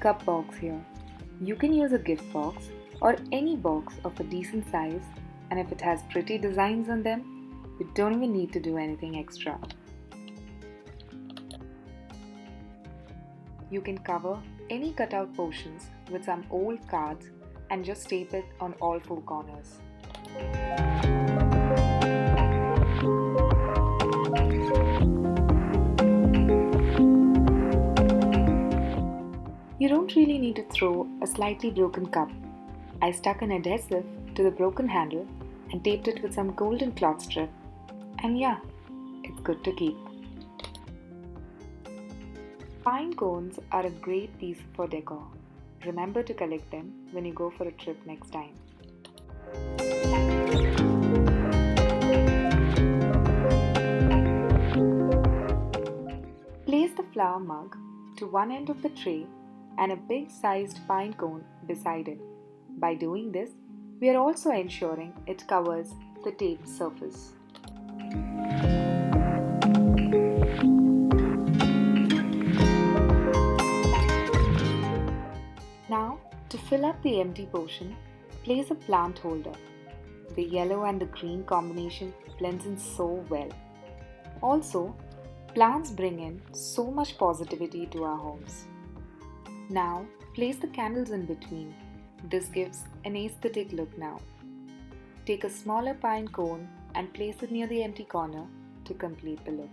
cup box here. You can use a gift box or any box of a decent size, and if it has pretty designs on them, you don't even need to do anything extra. You can cover any cutout portions with some old cards and just tape it on all four corners. You don't really need to throw a slightly broken cup. I stuck an adhesive to the broken handle and taped it with some golden cloth strip, and yeah, it's good to keep. Pine cones are a great piece for decor. Remember to collect them when you go for a trip next time. Place the flower mug to one end of the tray and a big sized pine cone beside it. By doing this, we are also ensuring it covers the taped surface. Now, to fill up the empty portion, place a plant holder. The yellow and the green combination blends in so well. Also, plants bring in so much positivity to our homes. Now, place the candles in between. This gives an aesthetic look now. Take a smaller pine cone and place it near the empty corner to complete the look.